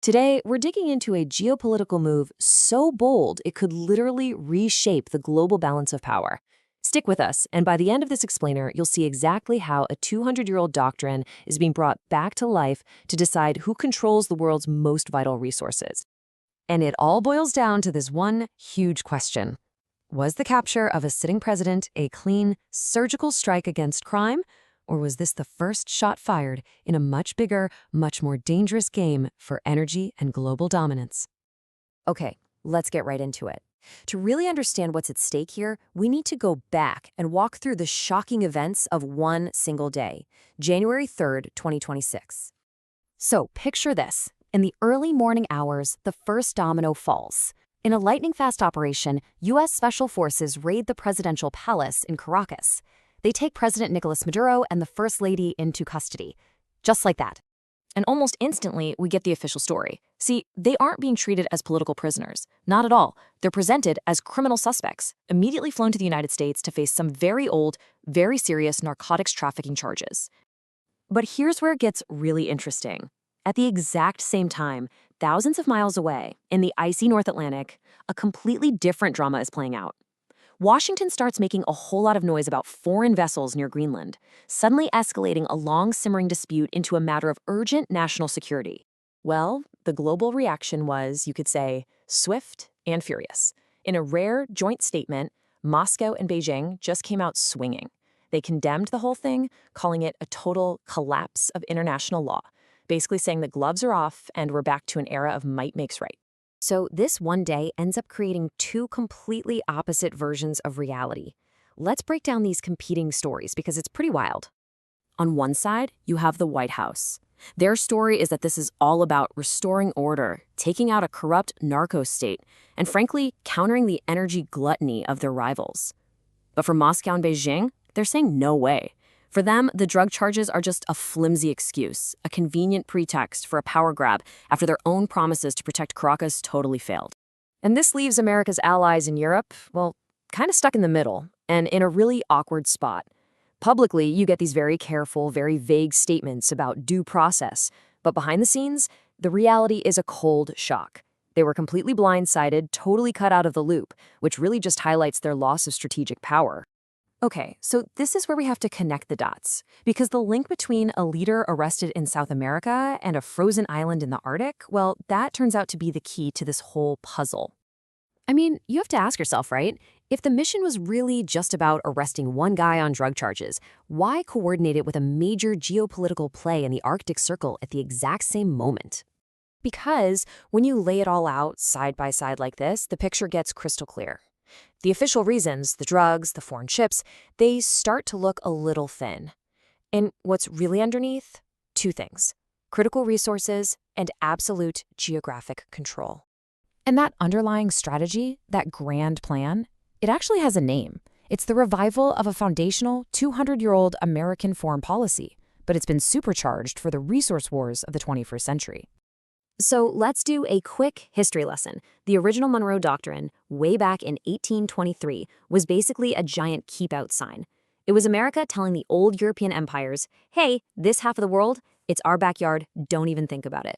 Today, we're digging into a geopolitical move so bold it could literally reshape the global balance of power. Stick with us, and by the end of this explainer, you'll see exactly how a 200-year-old doctrine is being brought back to life to decide who controls the world's most vital resources. And it all boils down to this one huge question. Was the capture of a sitting president a clean, surgical strike against crime? Or was this the first shot fired in a much bigger, much more dangerous game for energy and global dominance? Okay, let's get right into it. To really understand what's at stake here, we need to go back and walk through the shocking events of one single day, January 3rd, 2026. So picture this. In the early morning hours, the first domino falls. In a lightning-fast operation, U.S. Special Forces raid the presidential palace in Caracas. They take President Nicolas Maduro and the First Lady into custody. Just like that. And almost instantly, we get the official story. See, they aren't being treated as political prisoners. Not at all. They're presented as criminal suspects, immediately flown to the United States to face some very old, very serious narcotics trafficking charges. But here's where it gets really interesting. At the exact same time, thousands of miles away, in the icy North Atlantic, a completely different drama is playing out. Washington starts making a whole lot of noise about foreign vessels near Greenland, suddenly escalating a long-simmering dispute into a matter of urgent national security. Well, the global reaction was, you could say, swift and furious. In a rare joint statement, Moscow and Beijing just came out swinging. They condemned the whole thing, calling it a total collapse of international law, basically saying the gloves are off and we're back to an era of might makes right. So this one day ends up creating two completely opposite versions of reality. Let's break down these competing stories because it's pretty wild. On one side, you have the White House. Their story is that this is all about restoring order, taking out a corrupt narco state, and frankly, countering the energy gluttony of their rivals. But for Moscow and Beijing, they're saying no way. For them, the drug charges are just a flimsy excuse, a convenient pretext for a power grab after their own promises to protect Caracas totally failed. And this leaves America's allies in Europe, well, kind of stuck in the middle and in a really awkward spot. Publicly, you get these very careful, very vague statements about due process, but behind the scenes, the reality is a cold shock. They were completely blindsided, totally cut out of the loop, which really just highlights their loss of strategic power. Okay, so this is where we have to connect the dots, because the link between a leader arrested in South America and a frozen island in the Arctic, well, that turns out to be the key to this whole puzzle. I mean, you have to ask yourself, right? If the mission was really just about arresting one guy on drug charges, why coordinate it with a major geopolitical play in the Arctic Circle at the exact same moment? Because when you lay it all out side by side like this, the picture gets crystal clear. The official reasons, the drugs, the foreign ships, they start to look a little thin. And what's really underneath? Two things: critical resources and absolute geographic control. And that underlying strategy, that grand plan, it actually has a name. It's the revival of a foundational 200-year-old American foreign policy, but it's been supercharged for the resource wars of the 21st century. So let's do a quick history lesson. The original Monroe Doctrine, way back in 1823, was basically a giant keep-out sign. It was America telling the old European empires, hey, this half of the world, it's our backyard, don't even think about it.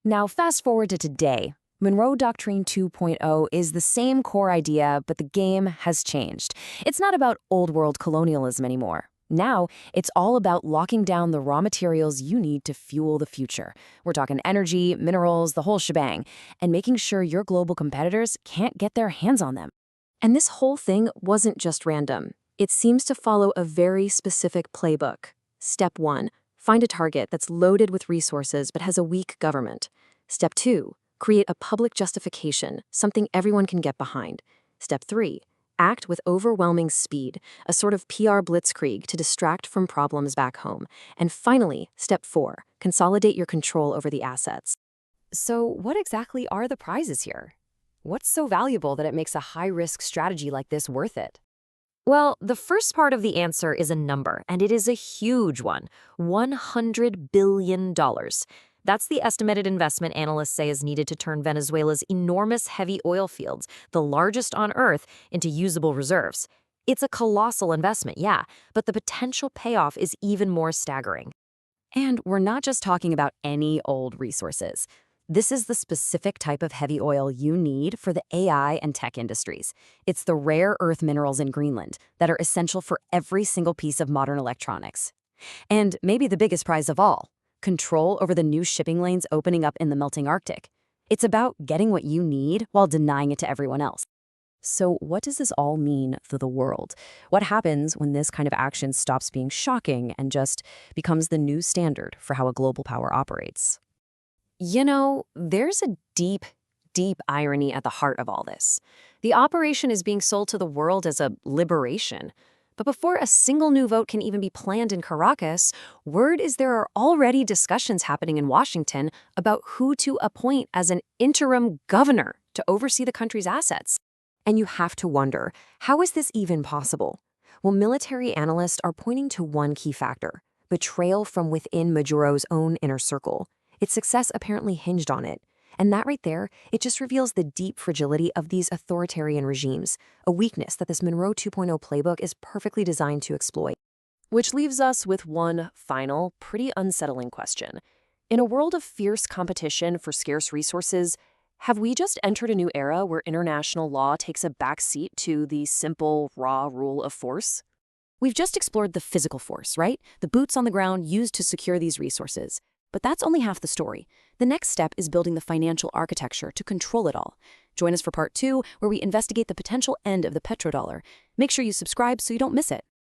Now fast forward to today. Monroe Doctrine 2.0 is the same core idea, but the game has changed. It's not about old-world colonialism anymore. Now, it's all about locking down the raw materials you need to fuel the future. We're talking energy, minerals, the whole shebang, and making sure your global competitors can't get their hands on them. And this whole thing wasn't just random. It seems to follow a very specific playbook. Step 1, find a target that's loaded with resources but has a weak government. Step 2, create a public justification, something everyone can get behind. Step 3, act with overwhelming speed, a sort of PR blitzkrieg to distract from problems back home. And finally, step 4, consolidate your control over the assets. So what exactly are the prizes here? What's so valuable that it makes a high-risk strategy like this worth it? Well, the first part of the answer is a number, and it is a huge one: $100 billion. That's the estimated investment analysts say is needed to turn Venezuela's enormous heavy oil fields, the largest on Earth, into usable reserves. It's a colossal investment, yeah, but the potential payoff is even more staggering. And we're not just talking about any old resources. This is the specific type of heavy oil you need for the AI and tech industries. It's the rare earth minerals in Greenland that are essential for every single piece of modern electronics. And maybe the biggest prize of all, control over the new shipping lanes opening up in the melting Arctic. It's about getting what you need while denying it to everyone else. So what does this all mean for the world? What happens when this kind of action stops being shocking and just becomes the new standard for how a global power operates? There's a deep, deep irony at the heart of all this. The operation is being sold to the world as a liberation. But before a single new vote can even be planned in Caracas, word is there are already discussions happening in Washington about who to appoint as an interim governor to oversee the country's assets. And you have to wonder, how is this even possible? Well, military analysts are pointing to one key factor: betrayal from within Maduro's own inner circle. Its success apparently hinged on it. And that right there, it just reveals the deep fragility of these authoritarian regimes, a weakness that this Monroe 2.0 playbook is perfectly designed to exploit. Which leaves us with one final, pretty unsettling question. In a world of fierce competition for scarce resources, have we just entered a new era where international law takes a backseat to the simple, raw rule of force? We've just explored the physical force, right? The boots on the ground used to secure these resources. But that's only half the story. The next step is building the financial architecture to control it all. Join us for part 2, where we investigate the potential end of the petrodollar. Make sure you subscribe so you don't miss it.